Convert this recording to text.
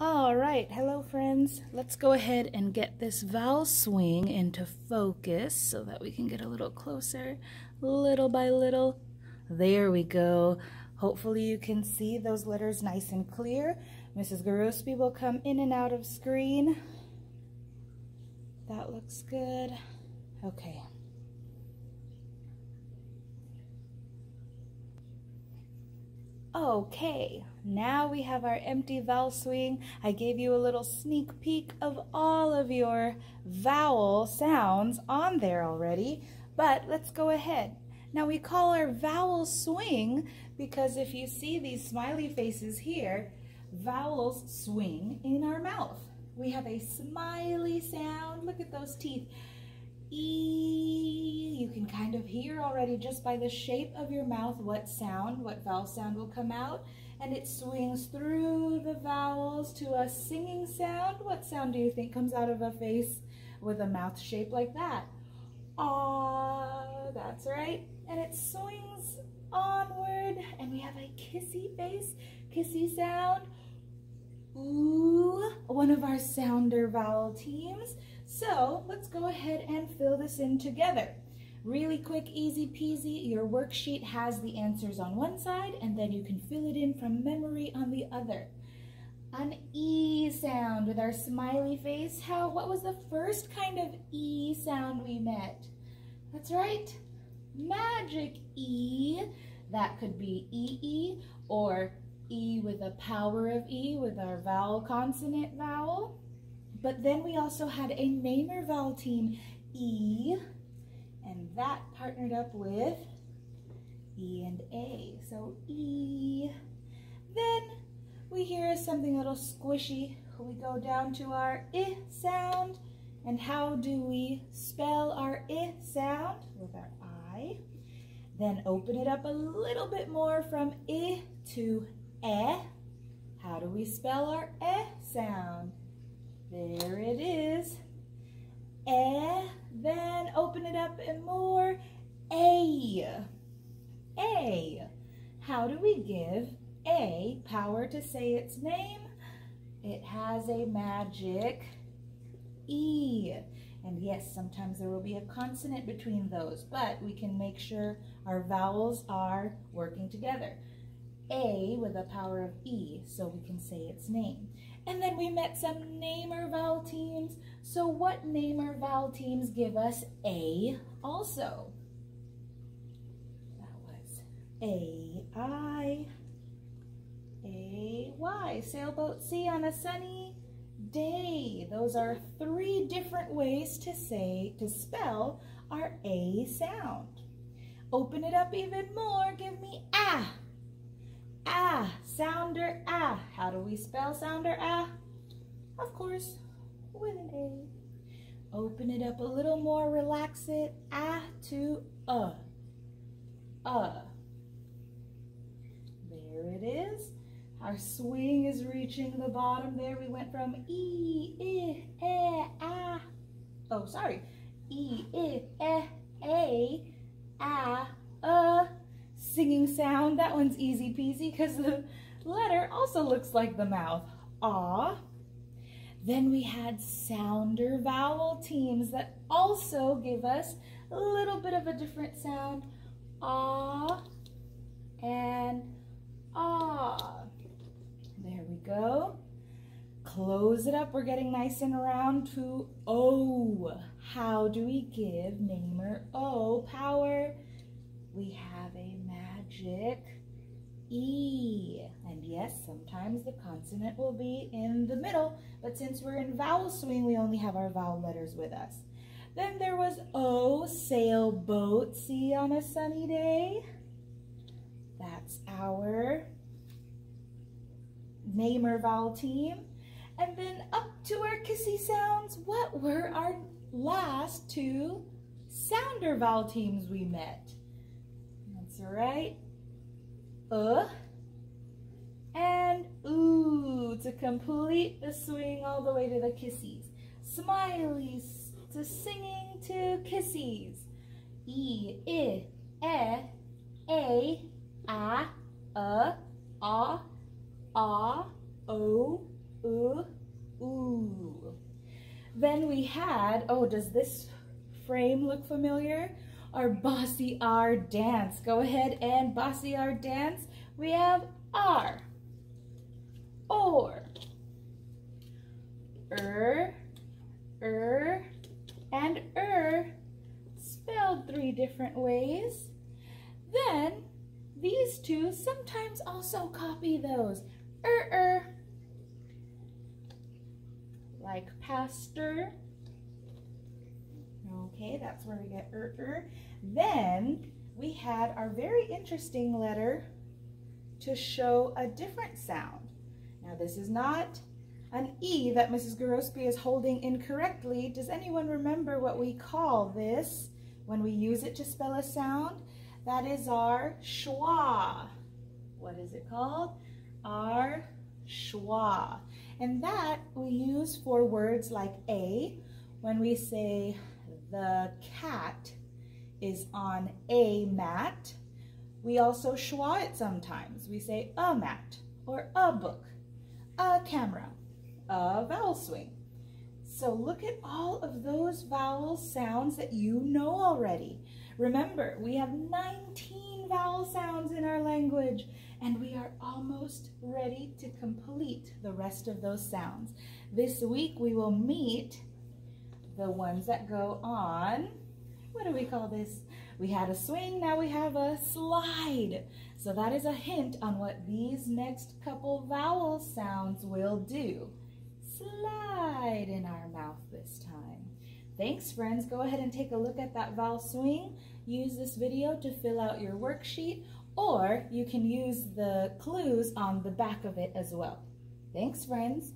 All right, hello friends. Let's go ahead and get this vowel swing into focus so that we can get a little closer, little by little. There we go. Hopefully you can see those letters nice and clear. Mrs. Garospi will come in and out of screen. That looks good. Okay. Okay, now we have our empty vowel swing. I gave you a little sneak peek of all of your vowel sounds on there already, but let's go ahead. Now we call our vowel swing because if you see these smiley faces here, vowels swing in our mouth. We have a smiley sound. Look at those teeth. E, you can kind of hear already just by the shape of your mouth what vowel sound will come out, and it swings through the vowels to a singing sound. What sound do you think comes out of a face with a mouth shape like that? Ah, that's right, and it swings onward, and we have a kissy face, kissy sound. Ooh, one of our sounder vowel teams. So let's go ahead and fill this in together. Really quick, easy peasy. Your worksheet has the answers on one side and then you can fill it in from memory on the other. An E sound with our smiley face. What was the first kind of E sound we met? That's right, magic E. That could be E-E or E with a power of E with our vowel consonant vowel. But then we also had a namer vowel team, E, and that partnered up with E and A. So E. Then we hear something a little squishy. We go down to our I sound. And how do we spell our I sound? With our I. Then open it up a little bit more from I to E. How do we spell our E sound? There it is. Then open it up and more. A. How do we give A power to say its name? It has a magic E. And yes, sometimes there will be a consonant between those, but we can make sure our vowels are working together. A with a power of E, so we can say its name. And then we met some namer vowel teams. So what namer vowel teams give us A also? That was A-I, A-Y. Sailboat C on a sunny day. Those are three different ways to spell our A sound. Open it up even more. Give me ah. Ah, sounder ah. How do we spell sounder ah? Of course, with an A. Open it up a little more, relax it. Ah to There it is. Our swing is reaching the bottom there. We went from E, I, ah. Oh, sorry. E, I, A, singing sound. That one's easy peasy because the letter also looks like the mouth. Ah. Then we had sounder vowel teams that also give us a little bit of a different sound. Ah and ah. There we go. Close it up. We're getting nice and round to O. How do we give namer O power? We have a magic E. And yes, sometimes the consonant will be in the middle, but since we're in vowel swing, we only have our vowel letters with us. Then there was O, sailboat, see on a sunny day. That's our namer vowel team. And then up to our kissy sounds. What were our last two sounder vowel teams we met? That's right. And ooh, to complete the swing all the way to the kissies. Smileys to singing to kissies. E, I, A, ah, ah, O, ooh. Then we had, oh, does this frame look familiar? Our bossy R dance. Go ahead and bossy R dance. We have R, or, and spelled 3 different ways. Then these two sometimes also copy those. Like pastor. Okay, that's where we get Then we had our very interesting letter to show a different sound. Now this is not an E that Mrs. Gorospi is holding incorrectly. Does anyone remember what we call this when we use it to spell a sound? That is our schwa. What is it called? Our schwa. And that we use for words like A. When we say the cat is on a mat, we also schwa it sometimes. We say a mat, or a book, a camera, a vowel swing. So look at all of those vowel sounds that you know already. Remember, we have 19 vowel sounds in our language, and we are almost ready to complete the rest of those sounds. This week we will meet the ones that go on, what do we call this? We had a swing, now we have a slide. So that is a hint on what these next couple vowel sounds will do. Slide in our mouth this time. Thanks, friends. Go ahead and take a look at that vowel swing. Use this video to fill out your worksheet, or you can use the clues on the back of it as well. Thanks, friends.